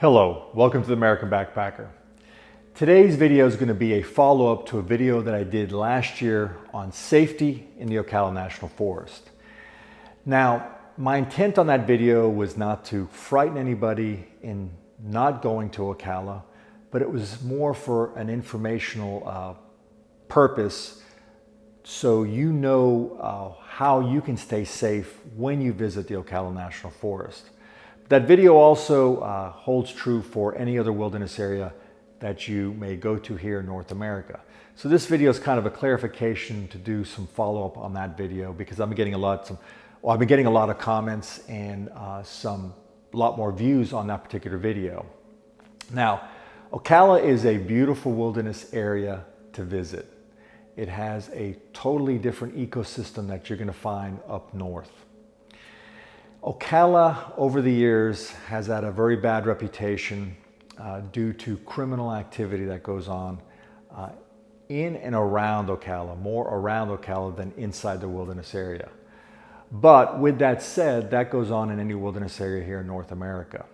Hello, welcome to the American Backpacker. Today's video is going to be a follow-up to a video that I did last year on safety in the Ocala National Forest. Now, my intent on that video was not to frighten anybody in not going to Ocala, but it was more for an informational purpose so you know how you can stay safe when you visit the Ocala National Forest. That video also holds true for any other wilderness area that you may go to here in North America. So this video is kind of a clarification to do some follow-up on that video because I've been getting a lot of comments and a lot more views on that particular video. Now, Ocala is a beautiful wilderness area to visit. It has a totally different ecosystem that you're going to find up north. Ocala, over the years, has had a very bad reputation due to criminal activity that goes on in and around Ocala, more around Ocala than inside the wilderness area. But with that said, that goes on in any wilderness area here in North America.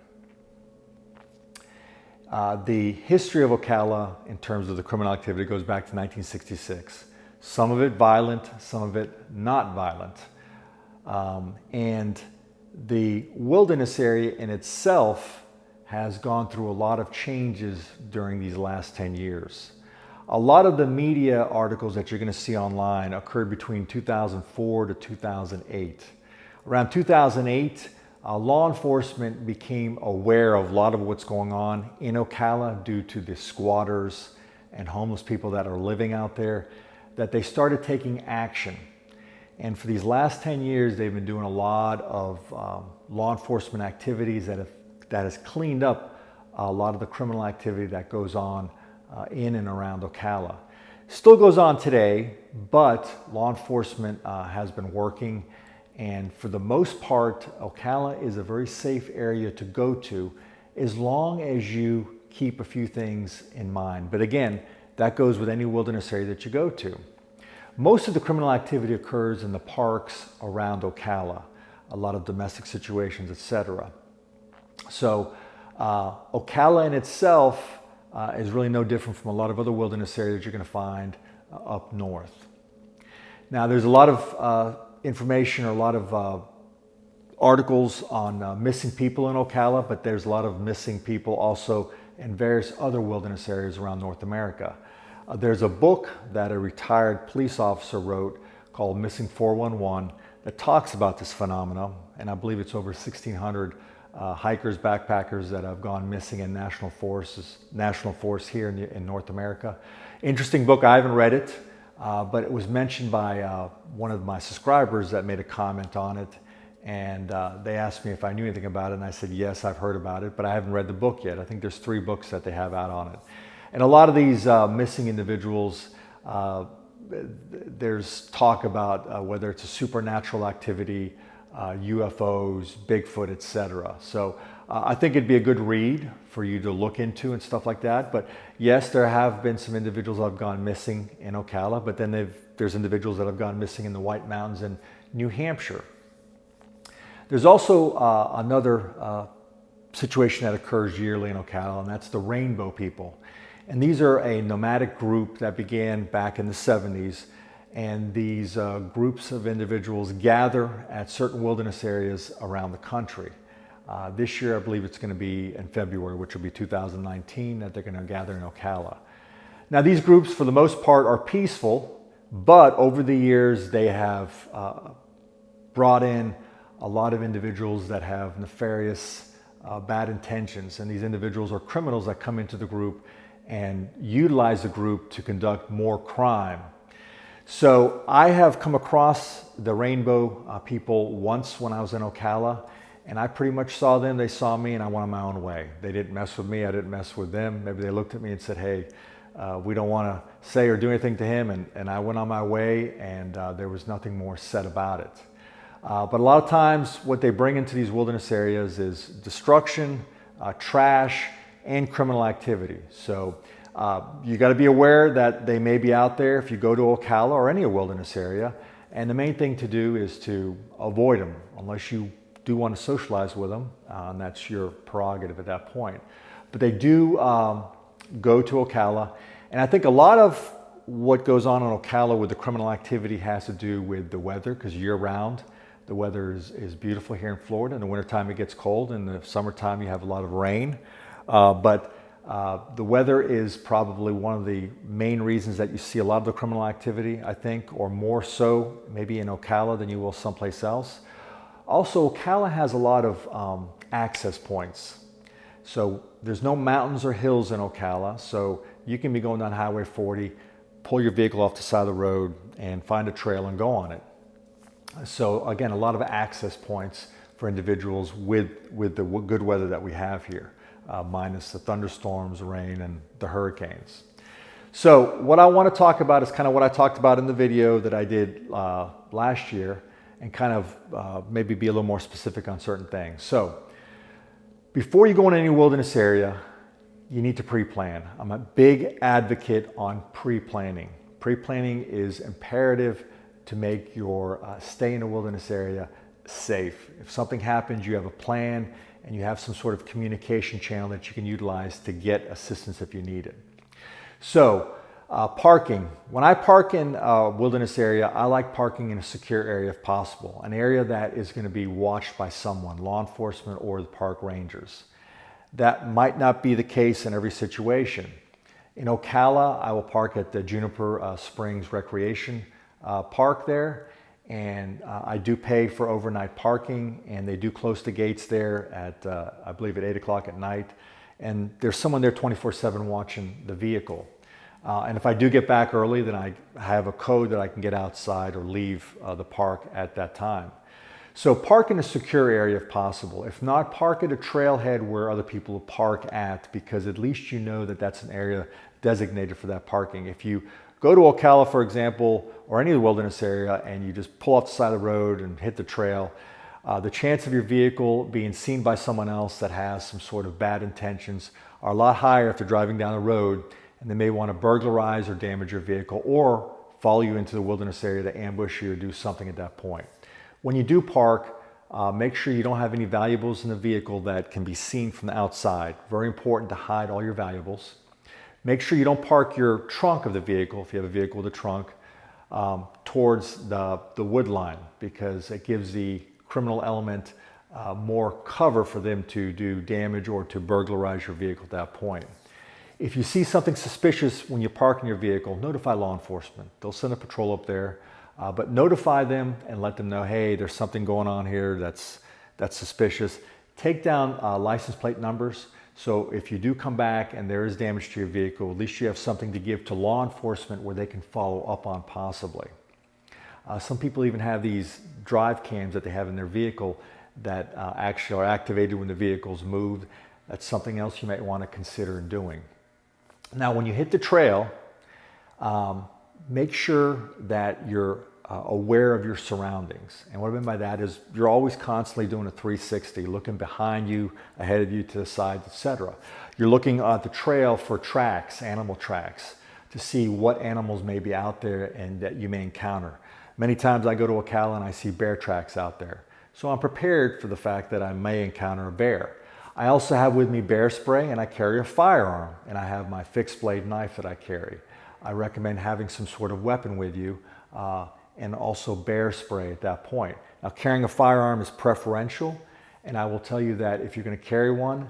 The history of Ocala in terms of the criminal activity goes back to 1966. Some of it violent, some of it not violent. And the wilderness area in itself has gone through a lot of changes during these last 10 years. A lot of the media articles that you're going to see online occurred between 2004 to 2008. Around 2008, law enforcement became aware of a lot of what's going on in Ocala due to the squatters and homeless people that are living out there, that they started taking action. And for these last 10 years, they've been doing a lot of law enforcement activities that has cleaned up a lot of the criminal activity that goes on in and around Ocala. Still goes on today, but law enforcement has been working. And for the most part, Ocala is a very safe area to go to as long as you keep a few things in mind. But again, that goes with any wilderness area that you go to. Most of the criminal activity occurs in the parks around Ocala, a lot of domestic situations, etc. So Ocala in itself is really no different from a lot of other wilderness areas you're going to find up north. Now, there's a lot of information or a lot of articles on missing people in Ocala, but there's a lot of missing people also in various other wilderness areas around North America. There's a book that a retired police officer wrote called Missing 411 that talks about this phenomenon, and I believe it's over 1,600 hikers, backpackers that have gone missing in national forests here in North America. Interesting book. I haven't read it, but it was mentioned by one of my subscribers that made a comment on it, and they asked me if I knew anything about it, and I said, yes, I've heard about it, but I haven't read the book yet. I think there's 3 books that they have out on it. And a lot of these missing individuals, there's talk about whether it's a supernatural activity, UFOs, Bigfoot, etc. So I think it'd be a good read for you to look into and stuff like that. But yes, there have been some individuals that have gone missing in Ocala, but then there's individuals that have gone missing in the White Mountains in New Hampshire. There's also another situation that occurs yearly in Ocala, and that's the Rainbow People. And these are a nomadic group that began back in the 70s. And these groups of individuals gather at certain wilderness areas around the country. This year, I believe it's going to be in February, which will be 2019, that they're going to gather in Ocala. Now, these groups, for the most part, are peaceful, but over the years, they have brought in a lot of individuals that have nefarious, bad intentions. And these individuals are criminals that come into the group and utilize the group to conduct more crime. So I have come across the Rainbow People once when I was in Ocala, and I pretty much saw them, they saw me, and I went on my own way. They didn't mess with me, I didn't mess with them. Maybe they looked at me and said, hey, we don't want to say or do anything to him, and I went on my way, and there was nothing more said about it. But a lot of times what they bring into these wilderness areas is destruction, trash, and criminal activity. So you got to be aware that they may be out there if you go to Ocala or any wilderness area. And the main thing to do is to avoid them unless you do want to socialize with them, and that's your prerogative at that point. But they do go to Ocala, and I think a lot of what goes on in Ocala with the criminal activity has to do with the weather, because year-round the weather is beautiful here in Florida. In the wintertime it gets cold, in the summertime you have a lot of rain. The weather is probably one of the main reasons that you see a lot of the criminal activity, I think, or more so maybe in Ocala than you will someplace else. Also, Ocala has a lot of access points. So there's no mountains or hills in Ocala, so you can be going down Highway 40, pull your vehicle off the side of the road and find a trail and go on it. So again, a lot of access points for individuals with the good weather that we have here, minus the thunderstorms, rain, and the hurricanes. So what I want to talk about is kind of what I talked about in the video that I did last year, and kind of maybe be a little more specific on certain things. So before you go in any wilderness area, you need to pre-plan. I'm a big advocate on pre-planning. Pre-planning is imperative to make your stay in a wilderness area safe. If something happens, you have a plan and you have some sort of communication channel that you can utilize to get assistance if you need it. So parking. When I park in a wilderness area, I like parking in a secure area if possible, an area that is going to be watched by someone, law enforcement or the park rangers. That might not be the case in every situation. In Ocala, I will park at the Juniper Springs Recreation Park there, and I do pay for overnight parking, and they do close the gates there at, I believe, at 8 o'clock at night, and there's someone there 24/7 watching the vehicle. And if I do get back early, then I have a code that I can get outside or leave the park at that time. So park in a secure area if possible. If not, park at a trailhead where other people park at, because at least you know that that's an area designated for that parking. If you go to Ocala, for example, or any of the wilderness area, and you just pull off the side of the road and hit the trail, the chance of your vehicle being seen by someone else that has some sort of bad intentions are a lot higher if they're driving down the road, and they may want to burglarize or damage your vehicle or follow you into the wilderness area to ambush you or do something at that point. When you do park, make sure you don't have any valuables in the vehicle that can be seen from the outside. Very important to hide all your valuables. Make sure you don't park your trunk of the vehicle, if you have a vehicle with a trunk, towards the wood line, because it gives the criminal element more cover for them to do damage or to burglarize your vehicle at that point. If you see something suspicious when you park in your vehicle, notify law enforcement. They'll send a patrol up there, but notify them and let them know, hey, there's something going on here that's suspicious. Take down license plate numbers. So if you do come back and there is damage to your vehicle, at least you have something to give to law enforcement where they can follow up on possibly. Some people even have these drive cams that they have in their vehicle that actually are activated when the vehicle's moved. That's something else you might want to consider doing. Now, when you hit the trail, make sure that you're aware of your surroundings. And what I mean by that is you're always constantly doing a 360, looking behind you, ahead of you, to the side, etc. You're looking at the trail for tracks, animal tracks, to see what animals may be out there and that you may encounter. Many times I go to Ocala and I see bear tracks out there. So I'm prepared for the fact that I may encounter a bear. I also have with me bear spray, and I carry a firearm, and I have my fixed blade knife that I carry. I recommend having some sort of weapon with you, and also bear spray at that point. Now, carrying a firearm is preferential, and I will tell you that if you're going to carry one,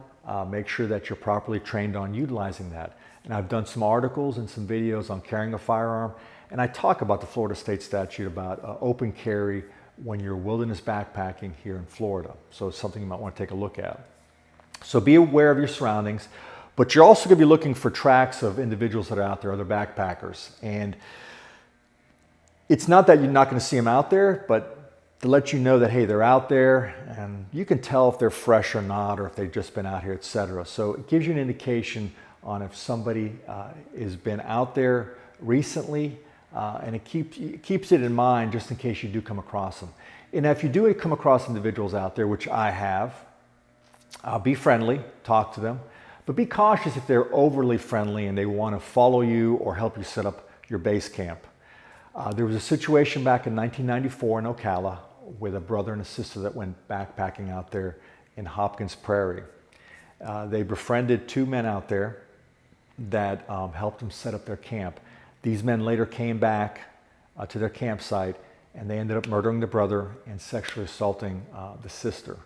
make sure that you're properly trained on utilizing that. And I've done some articles and some videos on carrying a firearm, and I talk about the Florida state statute about open carry when you're wilderness backpacking here in Florida. So it's something you might want to take a look at. So be aware of your surroundings, but you're also going to be looking for tracks of individuals that are out there, other backpackers. And it's not that you're not going to see them out there, but to let you know that, hey, they're out there, and you can tell if they're fresh or not, or if they've just been out here, etc. So it gives you an indication on if somebody has been out there recently, and it keeps it in mind just in case you do come across them. And if you do come across individuals out there, which I have, be friendly, talk to them, but be cautious if they're overly friendly and they want to follow you or help you set up your base camp. There was a situation back in 1994 in Ocala with a brother and a sister that went backpacking out there in Hopkins Prairie. They befriended 2 men out there that helped them set up their camp. These men later came back to their campsite, and they ended up murdering the brother and sexually assaulting the sister.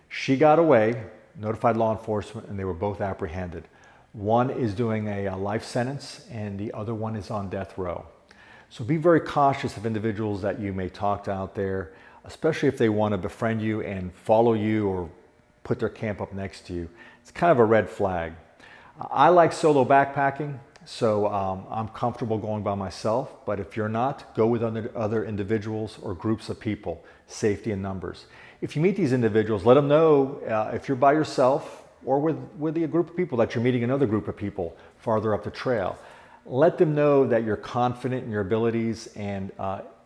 She got away, notified law enforcement, and they were both apprehended. One is doing a life sentence, and the other one is on death row. So be very cautious of individuals that you may talk to out there, especially if they want to befriend you and follow you or put their camp up next to you. It's kind of a red flag. I like solo backpacking, so I'm comfortable going by myself, but if you're not, go with other individuals or groups of people, safety in numbers. If you meet these individuals, let them know if you're by yourself or with a group of people that you're meeting another group of people farther up the trail. Let them know that you're confident in your abilities, and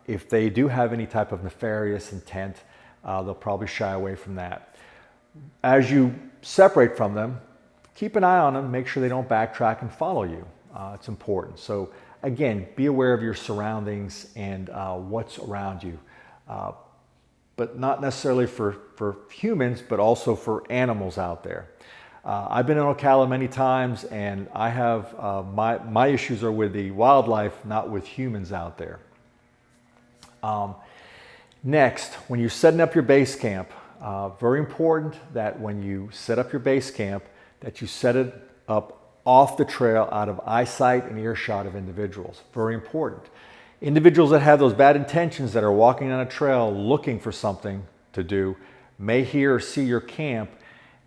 if they do have any type of nefarious intent, they'll probably shy away from that. As you separate from them, keep an eye on them, make sure they don't backtrack and follow you. It's important. So again, be aware of your surroundings and what's around you, but not necessarily for humans, but also for animals out there. I've been in Ocala many times, and I have my issues are with the wildlife, not with humans out there. Next, when you're setting up your base camp, very important that when you set up your base camp, that you set it up off the trail, out of eyesight and earshot of individuals. Very important. Individuals that have those bad intentions, that are walking on a trail looking for something to do, may hear or see your camp,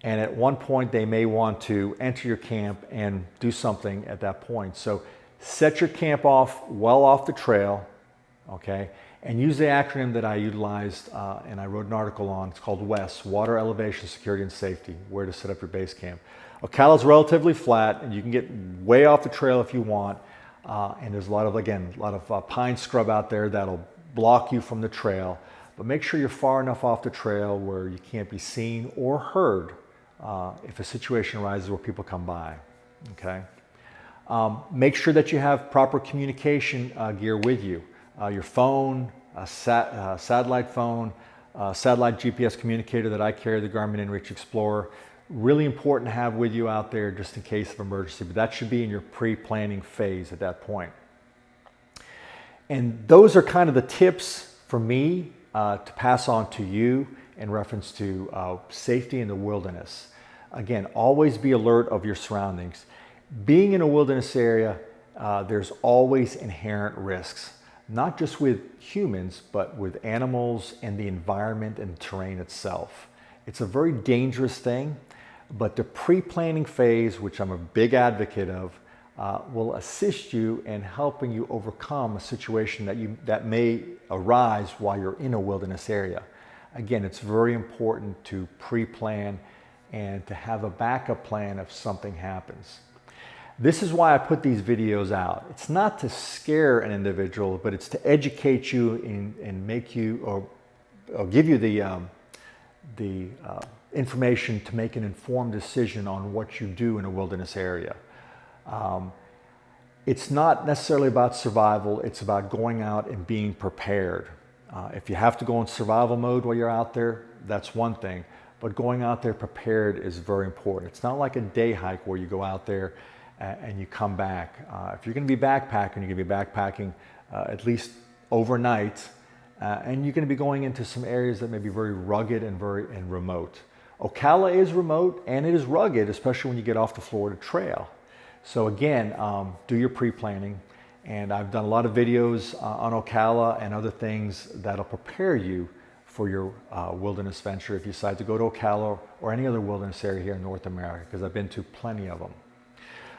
and at one point they may want to enter your camp and do something at that point. So set your camp off well off the trail, okay? And use the acronym that I utilized and I wrote an article on. It's called WES, Water Elevation, Security, and Safety, where to set up your base camp. Ocala is relatively flat, and you can get way off the trail if you want. And there's a lot of pine scrub out there that'll block you from the trail. But make sure you're far enough off the trail where you can't be seen or heard if a situation arises where people come by, okay? Make sure that you have proper communication gear with you. Your phone, satellite phone, satellite GPS communicator that I carry, the Garmin inReach Explorer. Really important to have with you out there just in case of emergency, but that should be in your pre-planning phase at that point. And those are kind of the tips for me to pass on to you in reference to safety in the wilderness. Again, always be alert of your surroundings. Being in a wilderness area, there's always inherent risks, not just with humans, but with animals and the environment and terrain itself. It's a very dangerous thing, but the pre-planning phase, which I'm a big advocate of, will assist you in helping you overcome a situation that may arise while you're in a wilderness area. Again, it's very important to pre-plan and to have a backup plan if something happens. This is why I put these videos out. It's not to scare an individual, but it's to educate you and make you, or give you the information to make an informed decision on what you do in a wilderness area. It's not necessarily about survival, it's about going out and being prepared. If you have to go in survival mode while you're out there, that's one thing, but going out there prepared is very important. It's not like a day hike where you go out there and you come back. If you're going to be backpacking, you're going to be backpacking at least overnight, and you're going to be going into some areas that may be very rugged and remote. Ocala is remote and it is rugged, especially when you get off the Florida Trail. So again, do your pre-planning, and I've done a lot of videos on Ocala and other things that'll prepare you for your wilderness venture if you decide to go to Ocala or any other wilderness area here in North America, because I've been to plenty of them.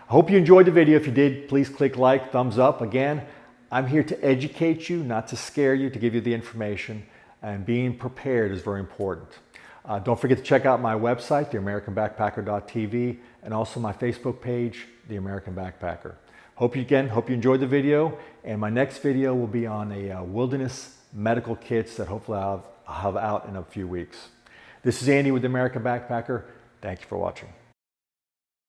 I hope you enjoyed the video. If you did, please click like, thumbs up. Again, I'm here to educate you, not to scare you, to give you the information, and being prepared is very important. Don't forget to check out my website, theamericanbackpacker.tv, and also my Facebook page, The American Backpacker. Hope you enjoyed the video, and my next video will be on a wilderness medical kits that hopefully I'll have out in a few weeks. This is Andy with The American Backpacker. Thank you for watching.